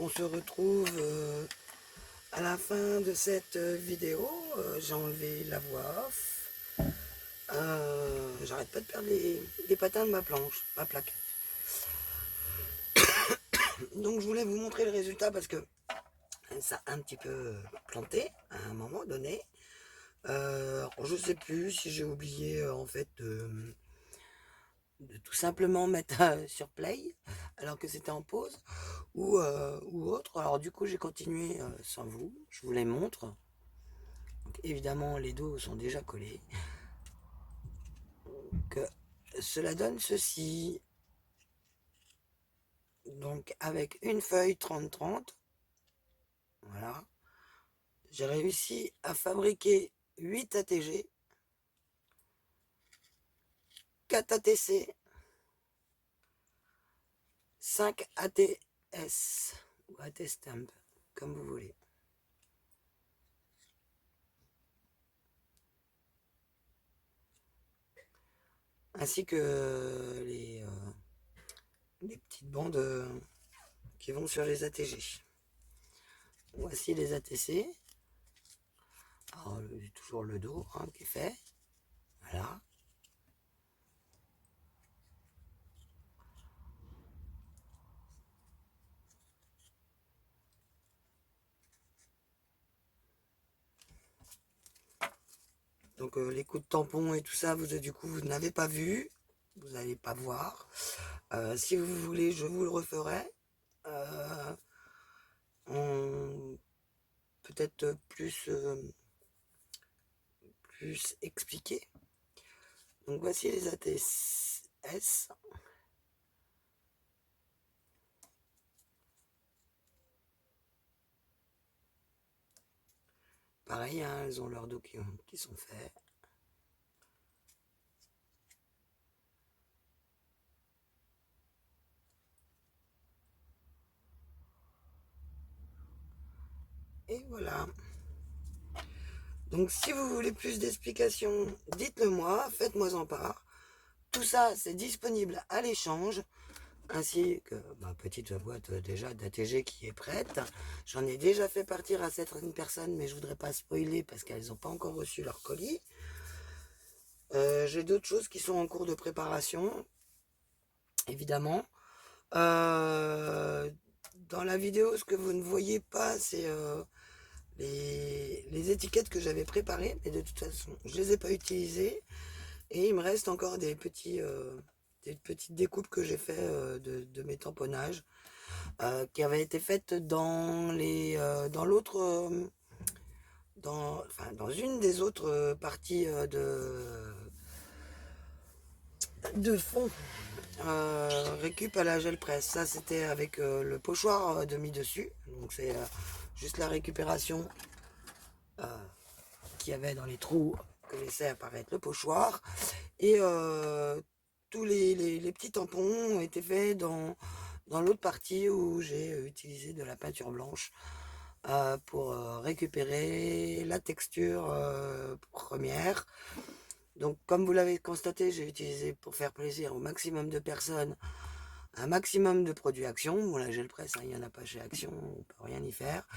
on se retrouve à la fin de cette vidéo. J'ai enlevé la voix off. J'arrête pas de perdre les patins de ma planche, ma plaque. Donc je voulais vous montrer le résultat parce que ça a un petit peu planté à un moment donné. Je sais plus si j'ai oublié en fait de tout simplement mettre sur play alors que c'était en pause ou autre. Alors du coup j'ai continué sans vous, je vous les montre. Donc, évidemment les dos sont déjà collés. Donc, cela donne ceci. Donc avec une feuille 30-30, voilà, j'ai réussi à fabriquer 8 ATG, 4 ATC, 5 ATS ou AT stamp, comme vous voulez. Ainsi que les petites bandes qui vont sur les ATG. Voici les ATC. Alors, toujours le dos qui est fait. Voilà. Donc les coups de tampon et tout ça, du coup, vous n'avez pas vu. Vous n'allez pas voir. Si vous voulez, je vous le referai. Peut-être plus expliqué. Donc voici les ATS. Pareil, hein, elles ont leurs dos qui sont faits. Et voilà. Donc si vous voulez plus d'explications, dites-le moi, faites-moi en part. Tout ça, c'est disponible à l'échange, ainsi que ma petite boîte déjà d'ATG qui est prête. J'en ai déjà fait partir à certaines personnes, mais je voudrais pas spoiler parce qu'elles n'ont pas encore reçu leur colis. J'ai d'autres choses qui sont en cours de préparation, évidemment. Dans la vidéo, ce que vous ne voyez pas, c'est les étiquettes que j'avais préparées, mais de toute façon, je les ai pas utilisées. Et il me reste encore des petites découpes que j'ai fait de mes tamponnages, qui avaient été faites dans dans une des autres parties de fond. Récup à la gel presse, ça c'était avec le pochoir de mis dessus, donc c'est juste la récupération qu'il y avait dans les trous que laissait apparaître le pochoir, et tous les petits tampons ont été faits dans l'autre partie où j'ai utilisé de la peinture blanche pour récupérer la texture première. Donc comme vous l'avez constaté, j'ai utilisé pour faire plaisir au maximum de personnes un maximum de produits Action. Bon, la gel presse, hein, il n'y en a pas chez Action, on peut rien y faire.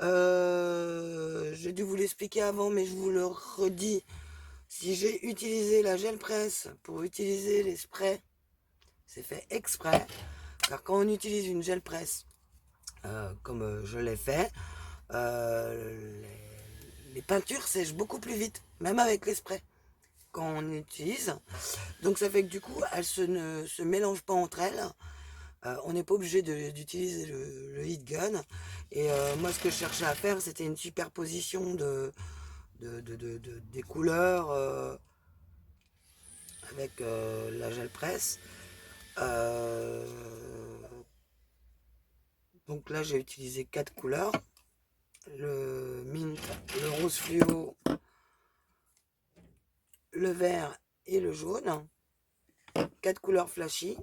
J'ai dû vous l'expliquer avant, mais je vous le redis. Si j'ai utilisé la gel presse pour utiliser les sprays, c'est fait exprès. Car quand on utilise une gel presse, comme je l'ai fait, les peintures sèchent beaucoup plus vite, même avec les sprays, quand on utilise. Donc ça fait que du coup, elles ne se mélangent pas entre elles. On n'est pas obligé d'utiliser le heat gun. Et moi, ce que je cherchais à faire, c'était une superposition des couleurs avec la gel presse. Euh, donc là, j'ai utilisé 4 couleurs. Le mint, le rose fluo, le vert et le jaune. 4 couleurs flashy.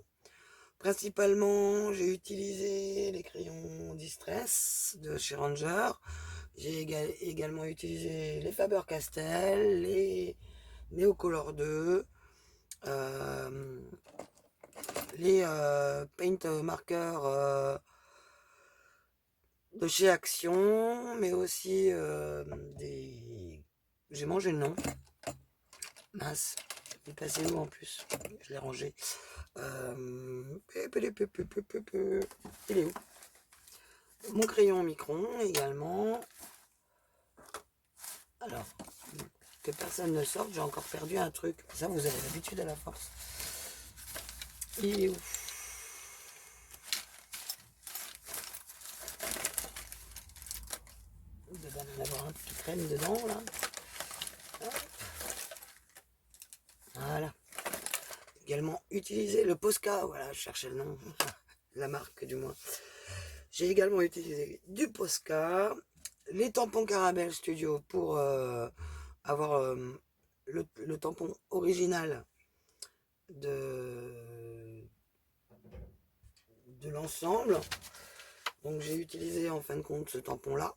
Principalement, j'ai utilisé les crayons Distress de chez Ranger. J'ai également utilisé les Faber-Castell, les Neocolor 2, les Paint Marker de chez Action, mais aussi des... J'ai mangé le nom. Mince, il est passé où en plus? Je l'ai rangé. Il est où? Mon crayon micron également. Alors, que personne ne sorte, j'ai encore perdu un truc. Ça, vous avez l'habitude à la force. Il est où? Il doit en avoir un qui traîne dedans, là. Hop. Voilà. Également utilisé le Posca. Voilà, je cherchais le nom. La marque, du moins. J'ai également utilisé du Posca. Les tampons Caramel Studio pour avoir le tampon original de l'ensemble. Donc j'ai utilisé en fin de compte ce tampon là.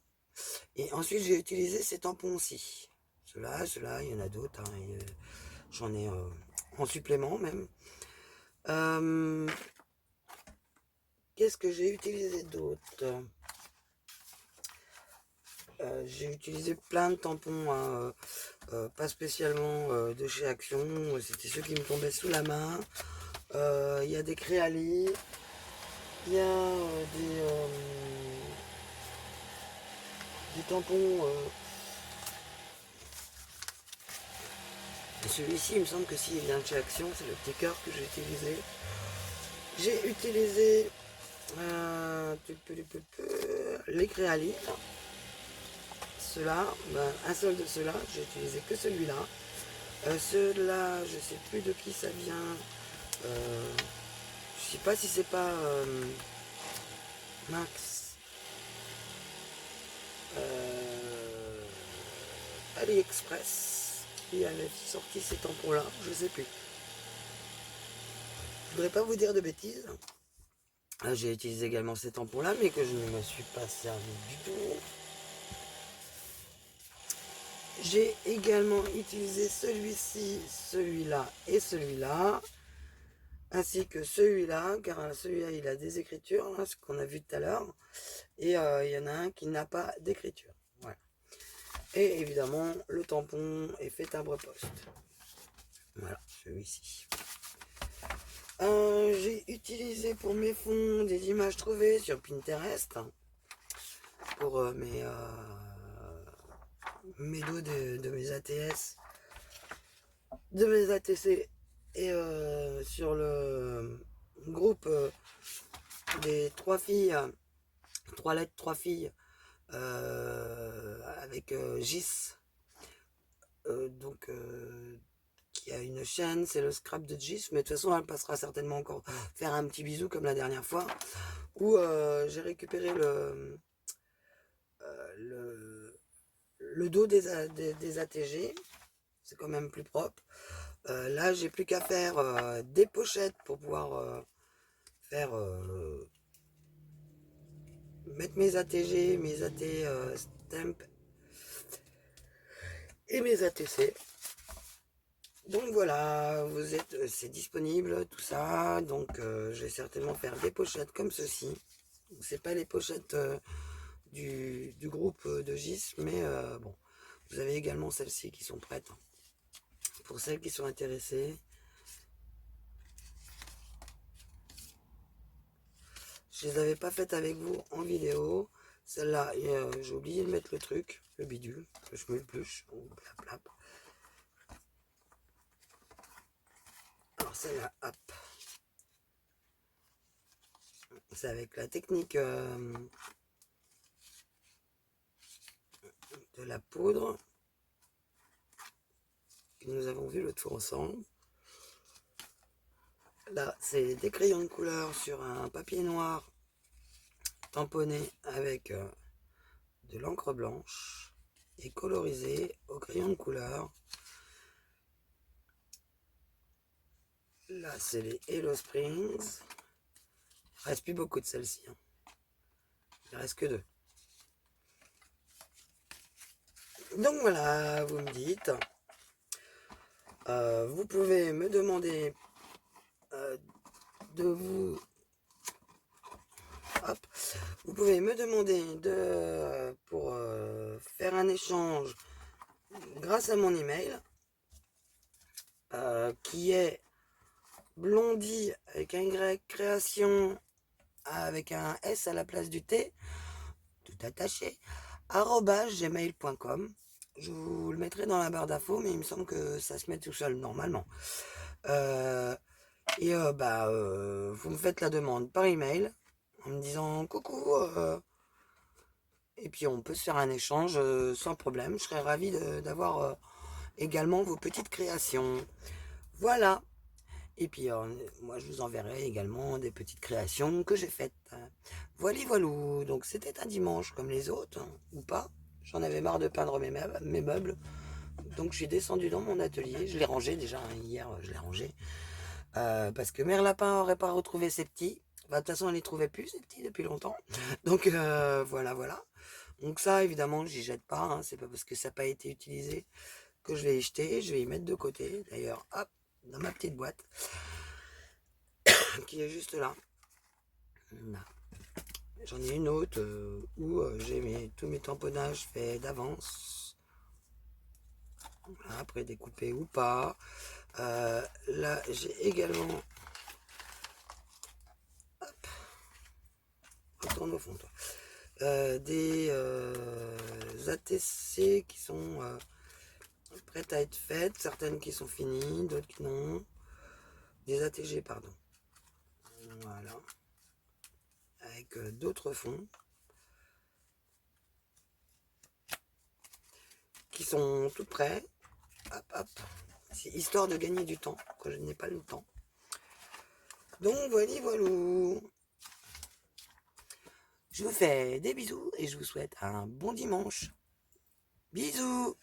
Et ensuite j'ai utilisé ces tampons-ci. Ceux-là, il y en a d'autres. Hein, j'en ai en supplément même. Qu'est-ce que j'ai utilisé d'autre? J'ai utilisé plein de tampons, hein, pas spécialement de chez Action, c'était ceux qui me tombaient sous la main. Il y a des Créali, il y a des tampons. Celui-ci, il me semble que s'il vient de chez Action, c'est le petit cœur que j'ai utilisé. J'ai utilisé les Créali. Ceux-là, ben, un seul de ceux-là, j'ai utilisé que celui-là. Ceux-là, je sais plus de qui ça vient. Je sais pas si c'est pas Max. AliExpress qui avait sorti ces tampons-là, je sais plus. Je voudrais pas vous dire de bêtises. J'ai utilisé également ces tampons-là, mais que je ne me suis pas servi du tout. J'ai également utilisé celui-ci, celui-là et celui-là, ainsi que celui-là, car celui-là il a des écritures, hein, ce qu'on a vu tout à l'heure, et il y en a un qui n'a pas d'écriture. Voilà. Et évidemment, le tampon effet timbre-poste. Voilà, celui-ci. J'ai utilisé pour mes fonds des images trouvées sur Pinterest pour mes dos de mes ATS, de mes ATC et sur le groupe des 3 filles, 3 lettres, 3 filles avec Gis, donc qui a une chaîne, c'est le scrap de Gis, mais de toute façon elle passera certainement encore faire un petit bisou comme la dernière fois, où j'ai récupéré le dos des ATG, c'est quand même plus propre. Là j'ai plus qu'à faire des pochettes pour pouvoir faire mettre mes ATG, mes AT stamp et mes ATC. Donc voilà, vous êtes, c'est disponible tout ça. Donc je vais certainement faire des pochettes comme ceci. C'est pas les pochettes du groupe de GIS, mais bon, vous avez également celles-ci qui sont prêtes. Pour celles qui sont intéressées. Je les avais pas faites avec vous en vidéo. Celle-là, j'ai oublié de mettre le truc, le bidule, que je me le pluche. Oh, plap, plap. Alors celle-là, hop. C'est avec la technique de la poudre que nous avons vu l'autre fois ensemble. Là, c'est des crayons de couleur sur un papier noir tamponné avec de l'encre blanche et colorisé au crayon de couleur. Là, c'est les Hello Springs. Il reste plus beaucoup de celles-ci. Hein. Il reste que 2. Donc voilà, vous me dites. Vous pouvez me demander de vous... Hop, Vous pouvez me demander pour faire un échange grâce à mon email qui est blondie avec un Y création avec un S à la place du T, tout attaché, @gmail.com. Je vous le mettrai dans la barre d'infos, mais il me semble que ça se met tout seul normalement. Vous me faites la demande par email en me disant coucou, et puis on peut se faire un échange sans problème. Je serais ravie d'avoir également vos petites créations. Voilà. Et puis moi je vous enverrai également des petites créations que j'ai faites. Voilà, voilou. Donc c'était un dimanche comme les autres, hein, ou pas. J'en avais marre de peindre mes meubles. Donc je suis descendu dans mon atelier. Je l'ai rangé déjà, hein, hier je l'ai rangé. Parce que Mère Lapin n'aurait pas retrouvé ses petits. Bah, de toute façon, elle les trouvait plus, ses petits, depuis longtemps. Donc voilà, voilà. Donc ça, évidemment, j'y jette pas. Hein. C'est pas parce que ça n'a pas été utilisé que je vais y jeter. Je vais y mettre de côté. D'ailleurs, hop, dans ma petite boîte qui est juste là. Là. J'en ai une autre où j'ai tous mes tamponnages faits d'avance. Voilà, après découpé ou pas. Là, j'ai également... Hop, retourne au fond, toi. Des ATC qui sont prêtes à être faites, certaines qui sont finies, d'autres qui non. Des ATG, pardon. Voilà. Avec d'autres fonds qui sont tout prêts. Hop, hop. C'est histoire de gagner du temps, quand je n'ai pas le temps. Donc voilà, voilà. Je vous fais des bisous et je vous souhaite un bon dimanche. Bisous!